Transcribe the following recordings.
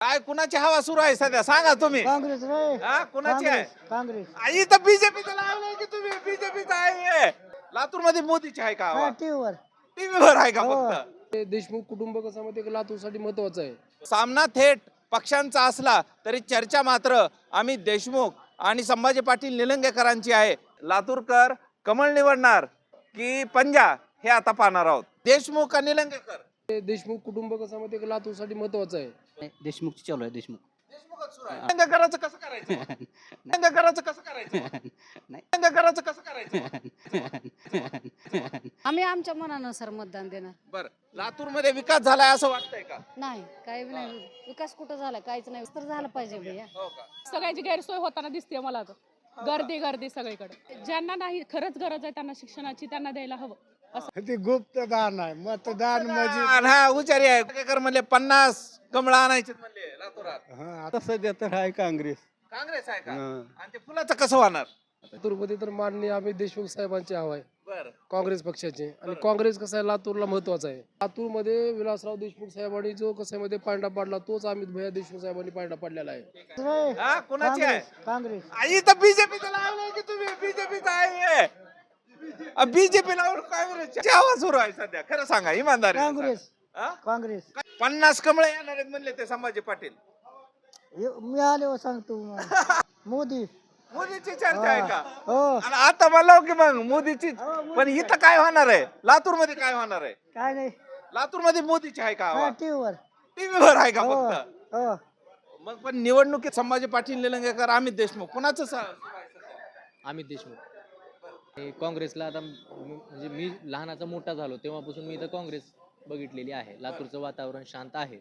काय कुणाची हवा सुरू आहे सध्या सांगा तुम्ही. काँग्रेस रे. हा कुणाची आहे? काँग्रेस आई तर बीजेपीचं लावलंय की तुम्ही बीजेपीचं आहे. लातूर मध्ये मोदीची आहे का हा हवा? टीव्हीवर टीव्हीवर आहे का हो. फक्त? देशमुख कुटुंब कसं मध्ये लातूरसाठी महत्वाचं आहे. सामना थेट पक्षांचा असला तरी चर्चा मात्र अमित देशमुख आणि संभाजी पाटील निलंगेकरांची आहे. लातूरकर कमळ निवडणार की पंजा हे आता पाहणार आहोत. देशमुख का निलंगेकर? देशमुख कुटुंब कसं मध्ये लातूरसाठी महत्वाचं आहे. देशमुखची चालू आहे देशमुख. देशमुखच सुरू आहे. निलंगेकरांचं कसं करायचं? निलंगेकरांचं कसं करायचं? निलंगेकरांचं कसं करायचं? आम्ही आमच्या मनानुसार मतदान देणार. बर लातूर मध्ये विकास झालाय असं वाटतंय का? नाही काही बी नाही. विकास कुठं झाला काहीच नाही. तर झालं पाहिजे भैया. हो का? सगळ्याची गैरसोय होताना दिसते मला तर. गर्दी गर्दी सगळीकडे. ज्यांना नाही खरंच गरज आहे त्यांना शिक्षणाची त्यांना द्यायला हवं. ते गुप्तदान आहे मतदान म्हणजे हा हुशारी आहे. निलंगेकर म्हणले 50 कमळ आणायचे म्हणले लातूरात. आता सध्या तर आहे काँग्रेस. काँग्रेस आहे का? आणि ते फुलाचं कसं होणार? लातूरमध्ये तर माननीय अमित देशमुख साहेबांची हवा आहे, बर काँग्रेस पक्षाचे. आणि काँग्रेस कसं आहे लातूरला महत्वाचा आहे. लातूरमध्ये विलासराव देशमुख साहेबांनी जो कशामध्ये पांडा पाडला तोच अमित भैया देशमुख साहेबांनी पांडा पाडलेला आहे. हा कुणाची आहे? काँग्रेस आई तर बीजेपीचं लावलंय की तुम्ही बीजेपीचं आहे. बीजेपी लावून काँग्रेसची हवा सुरू आहे सध्या. खरं सांगा इमानदारी. काँग्रेस काँग्रेस 50 कमळ येणार आहेत म्हणले ते संभाजी पाटील. मी आले सांगतो मोदी मोदीची चर्चा आहे का? हो आणि आता म्हणलं की मग मोदीची. पण इथं काय होणार आहे? लातूर मध्ये काय होणार आहे? काय नाही लातूर मध्ये मोदीची आहे का हा हवा? टीव्हीवर टीव्हीवर आहे का हो फक्त? हो मग पण निवडणुकीत संभाजी पाटील निलंगेकर अमित देशमुख कुणाचं अमित देशमुख हे काँग्रेसला आता म्हणजे मी लहानाचा मोठा झालो तेव्हापासून मी इथं काँग्रेस बघितलेली आहे. लातूरचं वातावरण शांत आहे.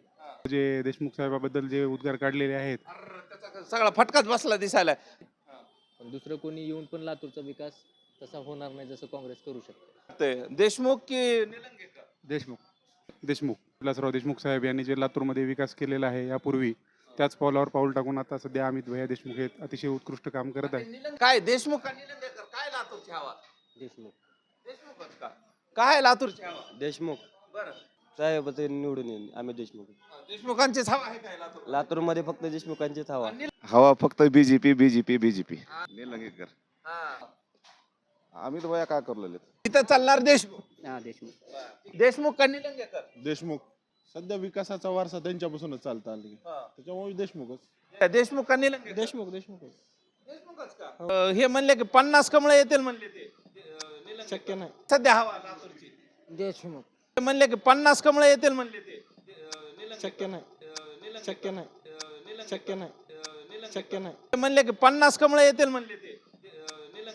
जे देशमुख साहेबाबद्दल जे उद्गार काढलेले आहेत त्याचा सगळा फटकाच बसला दिसायला. पण दुसरं कोणी येऊन पण लातूरचा विकास तसा होणार नाही जसं काँग्रेस करू शकते. ते देशमुख की निलंगेकर? देशमुख विलासराव देशमुख साहेब यांनी जे लातूरमध्ये विकास केलेला आहे यापूर्वी त्याच पावलावर पाऊल टाकून आता सध्या अमित भैया देशमुख हे अतिशय उत्कृष्ट काम करत आहेत. काय देशमुख का निलंगेकर? काय लातूरची हवा? देशमुख देशमुखच का? काय लातूरची हवा? देशमुख बरं साहेब निवडून येईल अमित देशमुख. देशमुखांचीच हवा आहे काय लातूर? लातूरमध्ये फक्त देशमुखांचीच हवा. हवा फक्त बीजेपी बीजेपी बीजेपी. निलंगेकर हा. आम्ही तर वया काय करलेले. इथं चालणार देशमुख. हा देशमुख. देशमुख का निलंगेकर? देशमुख सध्या विकासाचा वारसा त्यांच्यापासूनच चालता आला त्याच्यामुळे देशमुखच. देशमुख का निलंगेकर? देशमुख देशमुखच का? हे म्हणले की 50 कमळ येतील म्हणले ते. शक्य नाही. सध्या हवा लातूरची. देशमुख ते म्हणले की 50 कमळ येतील म्हणले ते. शक्य नाही. शक्य नाही. शक्य नाही. शक्य नाही. ते म्हणले की 50 कमळ येतील म्हणले ते.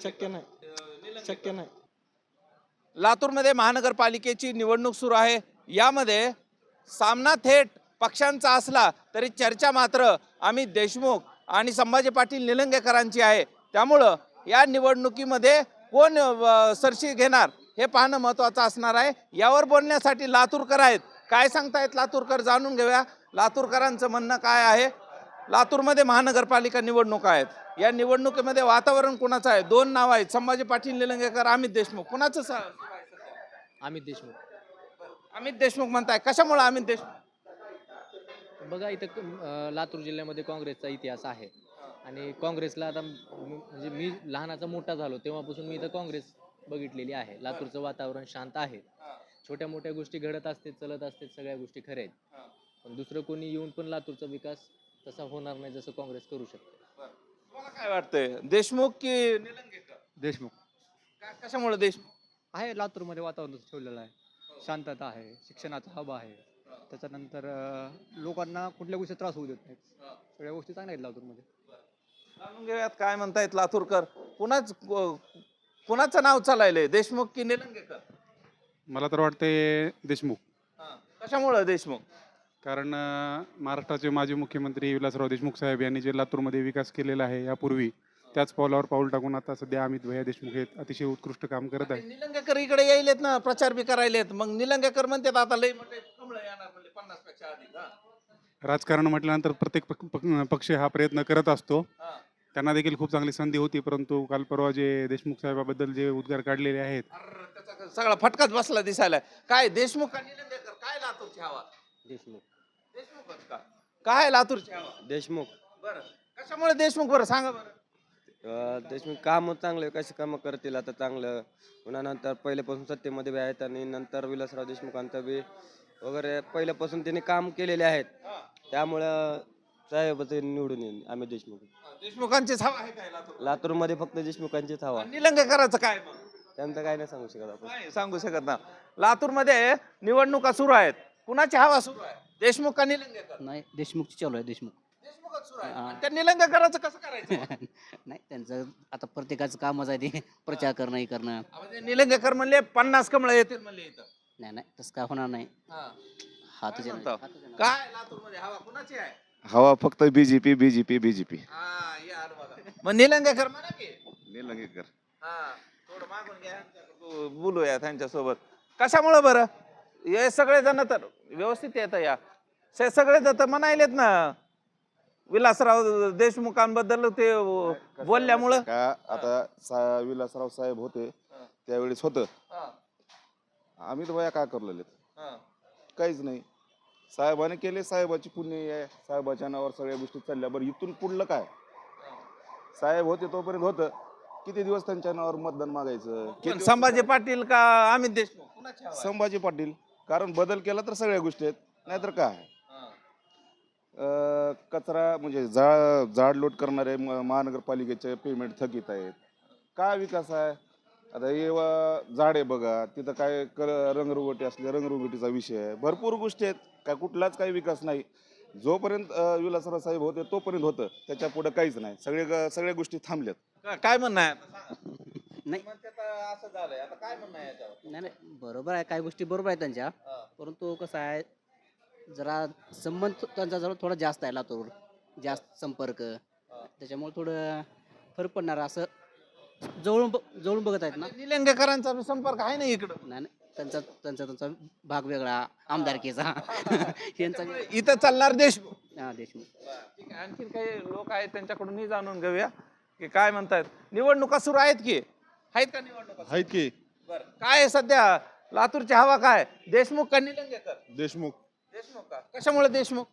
शक्य नाही. शक्य नाही. लातूरमध्ये महानगरपालिकेची निवडणूक सुरू आहे. यामध्ये सामना थेट पक्षांचा असला तरी चर्चा मात्र अमित देशमुख आणि संभाजी पाटील निलंगेकरांची आहे. त्यामुळं या निवडणुकीमध्ये कोण सरशी घेणार हे पाहणं महत्त्वाचं असणार आहे. यावर बोलण्यासाठी लातूरकर आहेत. काय सांगतायत लातूरकर जाणून घेऊया. लातूरकरांचं म्हणणं काय आहे? लातूरमध्ये महानगरपालिका निवडणूक आहेत. या निवडणुकीमध्ये वातावरण कुणाचं आहे? 2 नाव आहेत, संभाजी पाटील निलंगेकर, अमित देशमुख. कुणाचं? अमित देशमुख. अमित देशमुख म्हणताय, कशामुळे अमित देशमुख? बघा इथं लातूर जिल्ह्यामध्ये काँग्रेसचा इतिहास आहे आणि काँग्रेसला आता म्हणजे मी लहानाचा मोठा झालो तेव्हापासून मी इथं काँग्रेस बघितलेली आहे. लातूरचं वातावरण शांत आहे. छोट्या मोठ्या गोष्टी घडत असते, चलत असते, सगळ्या गोष्टी खऱ्या आहेत. पण दुसरं कोणी येऊन पण लातूरचा विकास तसा होणार नाही जसं काँग्रेस करू शकते. तुम्हाला काय वाटतंय, देशमुख की निलंगेकर? देशमुख कशामुळे देशमुख? आहे लातूरमध्ये वातावरण ठेवलेलं आहे, शांतता आहे, शिक्षणाचा हवा आहे. त्याच्यानंतर लोकांना कुठल्या गोष्टी त्रास होऊ देत नाहीत. सगळ्या गोष्टी चांगल्या आहेत लातूरमध्ये. जाणून घेऊयात काय म्हणतायत लातूरकर. कुणाचं नाव चालायलंय, देशमुख की निलंगेकर? मला तर वाटते देशमुख. कशामुळे देशमुख? कारण महाराष्ट्राचे माजी मुख्यमंत्री विलासराव देशमुख साहेब यांनी जे लातूरमध्ये विकास केलेला आहे यापूर्वी त्याच पावलावर पाऊल टाकून आता सध्या अमित भैया देशमुख हे अतिशय उत्कृष्ट काम करत आहेत. निलंगेकर इकडे यायलेत ना, प्रचार बी करायलेत. मग निलंगेकर म्हणतात आता लय मोठे कमळ येणार म्हणजे 50 पेक्षा अधिक. राजकारण म्हटल्यानंतर प्रत्येक पक्ष हा प्रयत्न करत असतो. त्यांना देखील खूप चांगली संधी होती, परंतु काल परवा जे देशमुख साहेबाबद्दल जे उद्गार काढलेले आहेत त्याचा सगळा फटकाच बसला दिसायला. काय देशमुख का निलंगेकर? काय लातूरची हवा? देशमुख देशमुखच का? काय लातूरची हवा? देशमुख बरं कशामुळे देशमुख बरं सांगा बरं. देशमुख काम चांगले कसे कामं करतील आता चांगलं पुन्हा नंतर पहिल्यापासून सत्तेमध्ये बी आहेत आणि नंतर विलासराव देशमुखांचं बी वगैरे पहिल्यापासून त्यांनी काम केलेले आहेत त्यामुळं साहेब ते निवडून येईल आम्ही देशमुख. देशमुखांचीच हवा आहे काय लातूर? लातूरमध्ये फक्त देशमुखांचीच हवा. निलंगेकरांचं काय मग? त्यांचं काय नाही सांगू शकत आपण. नाही सांगू शकत ना. लातूरमध्ये निवडणुका सुरू आहेत, कुणाची हवा सुरू आहे, देशमुख का निलंगेकर? नाही देशमुखची चालू आहे देशमुख. देशमुखच सुरू आहे. आणि त्या निलंगेकरांचं कसं करायचं मग? नाही त्यांचं आता प्रत्येकाचं कामच आहे ते प्रचार करणं हे करणं. म्हणजे निलंगेकर म्हणले 50 कमळ येतील म्हणले इथं. नाही नाही तसं काय होणार नाही. हा. हा तुझ्या म्हणतो? काय लातूरमध्ये हवा कुणाची आहे? हवा फक्त बीजेपी बीजेपी बीजेपी. हा यार बघा. मग निलंगेकर म्हणा की. निलंगेकर. हा थोडं मागून घ्या बोलूया त्यांच्यासोबत. कशामुळं बरं? हे सगळे जण तर व्यवस्थित येतं या सगळे जण तर म्हणायलेत ना विलासराव देशमुखांबद्दल ते बोलल्यामुळं. का आता विलासराव साहेब होते त्यावेळेस होतं आम्ही तर बया काय करलेले काहीच नाही. साहेबाने केले, साहेबाची पुण्य आहे, साहेबाच्या नावावर सगळ्या गोष्टी चालल्या. बरं इथून पुढलं काय? साहेब होते तोपर्यंत होतं, किती दिवस त्यांच्या नावावर मतदान मागायचं? कोण, संभाजी पाटील का अमित देशमुख? कुणाची हवा आहे? संभाजी पाटील. कारण बदल केला तर सगळ्या गोष्टी आहेत, नाहीतर काय? कचरा म्हणजे झाड लोट करणारे महानगरपालिकेचे पेमेंट थकीत आहेत. काय विकास आहे? आता हे झाडे बघा तिथं काय रंगरुगटी असले रंगरुगटीचा विषय आहे. भरपूर गोष्टी आहेत, काय कुठलाच काही विकास नाही. जोपर्यंत विलासराव साहेब होते तोपर्यंत होतं, त्याच्या पुढे काहीच नाही. सगळ्या गोष्टी थांबल्यात. काय म्हणणं आहे आता? नाही असं झालंय आता काय म्हणणं आहे याच्यावर? नाही नाही बरोबर आहे काही गोष्टी बरोबर आहेत त्यांच्या. परंतु कसं आहे जरा संबंध त्यांचा जरा थोडा जास्त आहे लातूर जास्त संपर्क त्याच्यामुळे थोडं फरक पडणार असं जवळून बघत आहेत ना. निलंगेकरांचा बी संपर्क आहे ना इकडं. नाही नाही त्यांचा भाग वेगळा आमदारकीचा यांचा इथं चालणार देशमुख. हा देशमुख. ठीक आहे, आणखीन काही लोक आहेत त्यांच्याकडूनही जाणून घेऊया की काय म्हणतायत. निवडणुका सुरू आहेत की आहेत का निवडणुका? आहेत की. बरं काय आहे सध्या लातूरची हवा काय? देशमुख का निलंगेकर? देशमुख. देशमुख का? कशामुळे देशमुख?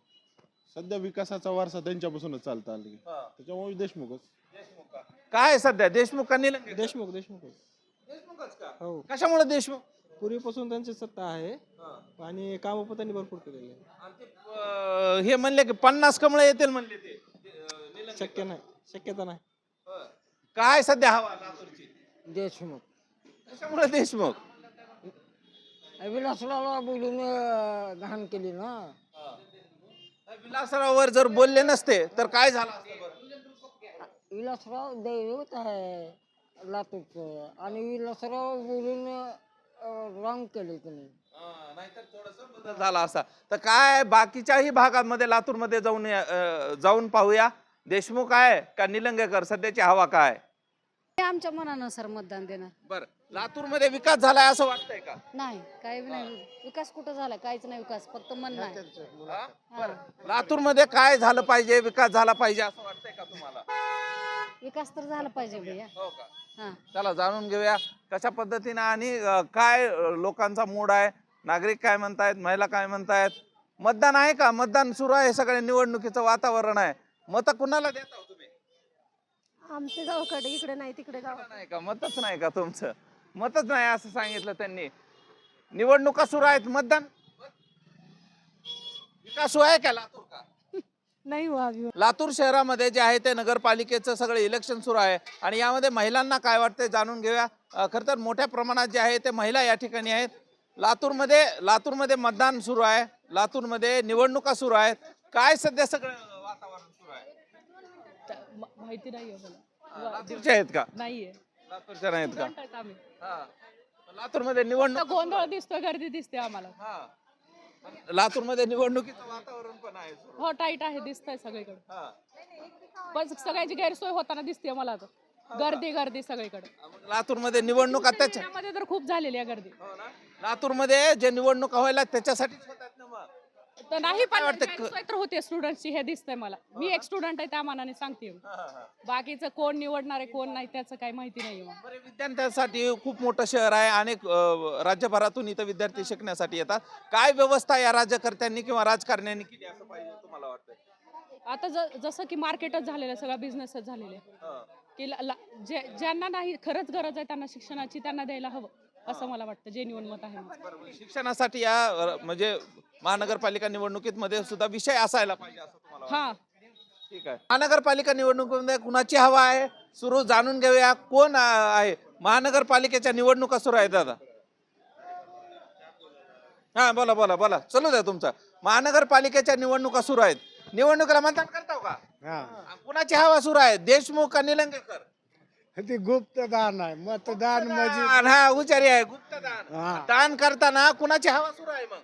सध्या विकासाचा वारसा त्यांच्यापासूनच चालता आला त्याच्यामुळे देशमुखच. देशमुख का? काय आहे सध्या देशमुख का निलंगेकर? देशमुख देशमुखच का? हो. कशामुळे देशमुख? पूर्वीपासून त्यांची सत्ता आहे आणि कामं पण त्यांनी भरपूर केलेली आहे. आणि ते, हे म्हणले की 50 कमळ येतील म्हणले ते निलंगेकर. शक्य नाही, शक्यता नाही. काय सध्या हवा लातूरची? देशमुख. कशामुळे देशमुख? विलासरावला बोलून घाण केली ना. विलासरावर जर बोलले नसते तर काय झालं असतं बरं? विलासराव दैवत आहे लातूरचं आणि विलासराव बोलून रॉंग केले त्यांनी. नाहीतर थोडंसं बदल झाला असता. तर काय बाकीच्याही भागांमध्ये लातूरमध्ये जाऊन पाहूया. देशमुख आहे का निलंगेकर? सध्याची हवा काय? ते आमच्या मनानुसार मतदान देणार. बरं लातूरमध्ये विकास झालाय असं वाटतंय का? नाही काही नाही विकास कुठं झाला? काहीच नाही विकास, फक्त मन नाही. हा? बरं लातूरमध्ये काय झालं पाहिजे, विकास झाला पाहिजे असं वाटतंय का तुम्हाला? विकास तर झाला पाहिजे भैया. हो का? हा चला जाणून घेऊया कशा पद्धतीने आणि काय लोकांचा मूड आहे. नागरिक काय म्हणतायत, महिला काय म्हणतायत. मतदान आहे का? मतदान सुरू आहे, सगळ्या निवडणुकीचं वातावरण आहे. मत कुणाला देता हो तुम्ही? आमच्या गावाकडे इकडे नाही तिकडे गाव नाही का? मतच नाही का तुमचं? मतच नाही असं सांगितलं त्यांनी. निवडणुका सुरू आहेत, मतदान विकास आहे का लातूर का? नाही व्हावी. लातूर शहरामध्ये जे आहे ते नगरपालिकेचं सगळं इलेक्शन सुरू आहे आणि यामध्ये महिलांना काय वाटतंय जाणून घेऊया. खरं तर मोठ्या प्रमाणात जे आहे ते महिला या ठिकाणी आहेत. लातूरमध्ये मतदान सुरू आहे, लातूरमध्ये निवडणुका सुरू आहेत. काय सध्या सगळं वातावरण सुरू आहे? माहिती नाहीये मला. लातूरच्या आहेत का? नाहीये. लातूरच्या नाहीत का? Student आहेत आम्ही. हा. लातूरमध्ये निवडणूक गोंधळ दिसतोय, गर्दी दिसते आम्हाला. हा. लातूरमध्ये निवडणुकीचं वातावरण पण आहे सुरू. हो टाईट आहे, दिसतंय सगळीकडे. हा. पण सगळ्यांची गैरसोय होताना दिसते मला तर. गर्दी सगळीकडे. मग लातूरमध्ये निवडणुका त्याच्या मध्ये तर खूप झालेली आहे गर्दी. लातूरमध्ये जे निवडणुका व्हायला त्याच्यासाठीच होतात ना. मग तर नाही पण वाटतं? गैरसोय तर होते स्टुडंटची, हे दिसतंय मला. मी एक स्टुडंट आहे त्या मानाने सांगते. बाकीचं कोण निवडणार आहे कोण नाही त्याचं काही माहिती नाही मला. बरं, विद्यार्थ्यांसाठी खूप मोठं शहर आहे. अनेक राज्यभरातून इथं विद्यार्थी शिकण्यासाठी येतात. काय व्यवस्था या राज्यकर्त्यांनी किंवा राजकारण्यांनी केली असं पाहिजे तुम्हाला वाटतं? आता जसं की मार्केटच झालेलं आहे, सगळा बिझनेसच झालेला आहे की ज्यांना नाही खरंच गरज आहे त्यांना शिक्षणाची त्यांना द्यायला हवं असं मला वाटतं. जेन्युइन मत आहे माझं. बरोबर. शिक्षणासाठी या म्हणजे महानगरपालिका निवडणुकीत मध्ये सुद्धा विषय असायला पाहिजे असं तुम्हाला वाटतं? हा ठीक आहे. महानगरपालिका निवडणुकीमध्ये कुणाची हवा आहे सुरू जाणून घेऊया. कोण आहे महानगरपालिकेच्या निवडणुका सुरू आहेत दादा? हा बोला बोला बोला, चालू द्या तुमचा. महानगरपालिकेच्या निवडणुका सुरू आहेत. निवडणुकीला मतदान करताव का? कुणाची हवा सुरू आहे, देशमुख का निलंगेकर? ते गुप्तदान आहे, मतदान हा हुशारी आहे. गुप्तदान दान करताना कुणाची हवा सुरू आहे मग?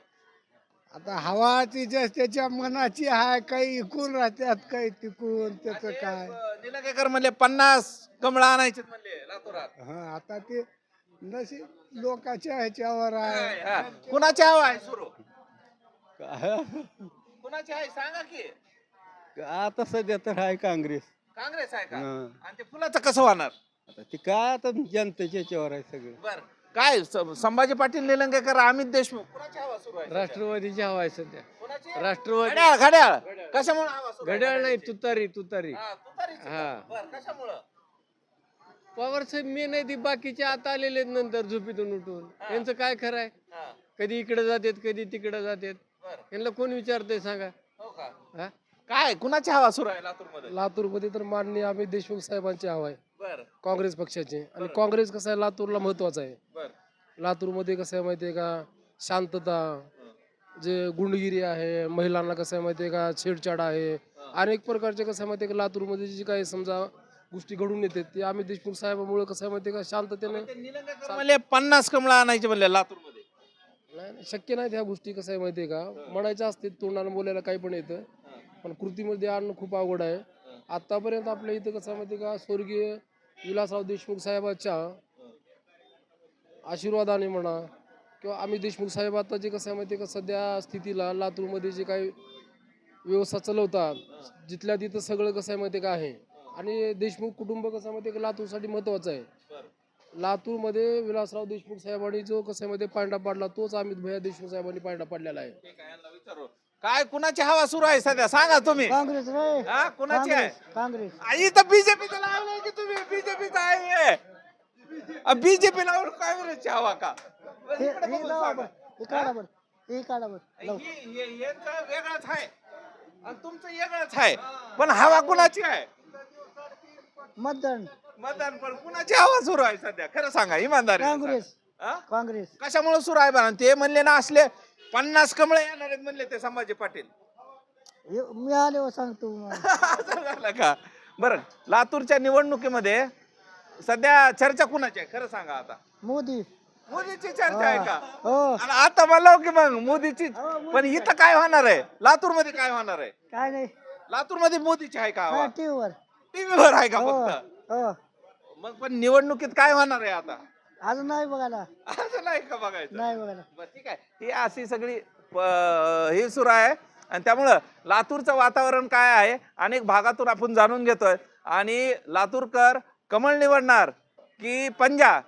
आता हवा तिच्या त्याच्या मनाची आहे, काही इकून राहतात काही तिकून, त्याचं काय. निलंगेकर म्हणले 50 कमळ आणायचे म्हणले लातूरात. हा आता ते नशीब लोकांच्या ह्याच्यावर आहे. हा. कुणाची हवा आहे सुरू? कुणाची आहे सांगा की. आता सध्या तर आहे काँग्रेस. काँग्रेस आहे का? हं. आणि ते फुलाचं कसं होणार? आता ते काय आता जनतेच्या याच्यावर आहे सगळं. बर काय संभाजी पाटील निलंगेकर, अमित देशमुख, कुणाची हवा सुरू आहे? राष्ट्रवादीची हवा आहे सध्या. कुणाची? राष्ट्रवादी घड्याळ घड्याळ कशामुळे हवा सुरू आहे? घड्याळ नाही, तुतारी तुतारी. हा, तुतारीची का? हा. बर, कशामुळं? पवार साहेब मी नाही, ती बाकीचे आता आलेले आहेत नंतर झोपीतून उठून. यांचं काय खरं आहे? हा, कधी इकडे जातात कधी तिकडे जातात. बर. यांना कोण विचारतंय सांगा? हो का? हा? काय कुणाची हवा सुरू आहे लातूर मध्ये? लातूरमध्ये तर माननीय अमित देशमुख साहेबांची हवा आहे, बर काँग्रेस पक्षाची. आणि काँग्रेस कसं आहे लातूरला महत्वाचं आहे. बर लातूरमध्ये कसं आहे माहिती आहे का, शांतता, जे गुंडगिरी आहे, महिलांना कसं आहे माहिती आहे का, छेडछाड आहे, अनेक प्रकारचे कसं आहे माहिती आहे का, लातूरमध्ये जी काही समजा गोष्टी घडून येतात ते अमित देशमुख साहेबांमुळे कसं आहे माहिती आहे का, शांततेने. निलंगेकर म्हणले 50 कमळ आणायचे म्हणले लातूर मध्ये. नाही, शक्य नाही ह्या गोष्टी. कसं आहे माहिती आहे का, म्हणायच्या असते तोंडाने बोलायला काही पण येतं, पण कृतीमध्ये आणणं खूप अवघड आहे. आतापर्यंत आपल्या इथं कसं आहे माहिती आहे का, स्वर्गीय विलासराव देशमुख साहेबांच्या आशीर्वादाने म्हणा किंवा अमित देशमुख साहेब आता जे कसं आहे माहिती आहे का, सध्या स्थितीला लातूरमध्ये जे काही व्यवस्था चालवतात, जिथल्या तिथं सगळं कसं आहे माहिती आहे का आहे. आणि देशमुख कुटुंब कसं आहे माहिती आहे का, लातूरसाठी महत्त्वाचं आहे. लातूरमध्ये विलासराव देशमुख साहेबांनी जो कसं आहे माहिती आहे पांडा पाडला, तोच अमित भैया देशमुख साहेबांनी पांडा पाडलेला आहे. ठीक आहे, यांना विचारू. काय कुणाची हवा सुरू आहे सध्या सांगा तुम्ही? काँग्रेस रे, हा, कुणाची आहे? काँग्रेस. आई तर बीजेपीचं लावलंय की तुम्ही? बीजेपीचं आहे. बीजेपी लावून काँग्रेसची हवा का? बरं, इकडे बघून सांगा. यांचं वेगळंच आहे आणि तुमचं वेगळंच आहे, पण हवा कुणाची आहे? मतदान मतदान पण कुणाची हवा सुरू आहे सध्या? खरं सांगा, इमानदारी. काँग्रेस. कशामुळे सुरू आहे बरं? ते म्हणले ना असले 50 कमळे येणार आहेत म्हणले ते संभाजी पाटील. मी आले सांगतो. असं झालं का? बरं, लातूरच्या निवडणुकीमध्ये सध्या चर्चा कुणाची आहे खरं सांगा आता? मोदी. मोदीची चर्चा आहे का? हो. आणि आता म्हणलो की मग मोदीची. पण इथं काय होणार आहे? लातूर मध्ये काय होणार आहे? काय नाही, लातूर मध्ये मोदीची आहे का हवा? टीव्हीवर. टीव्हीवर आहे का फक्त? हो. मग पण निवडणुकीत काय होणार आहे आता? अजून नाही बघायला, असं नाही का बघायचं? नाही बघायला. बरं, ठीक आहे. ही अशी सगळी हे सुरू आहे आणि त्यामुळं लातूरचं वातावरण काय आहे अनेक भागातून आपण जाणून घेतोय. आणि लातूरकर कमळ निवडणार की पंजा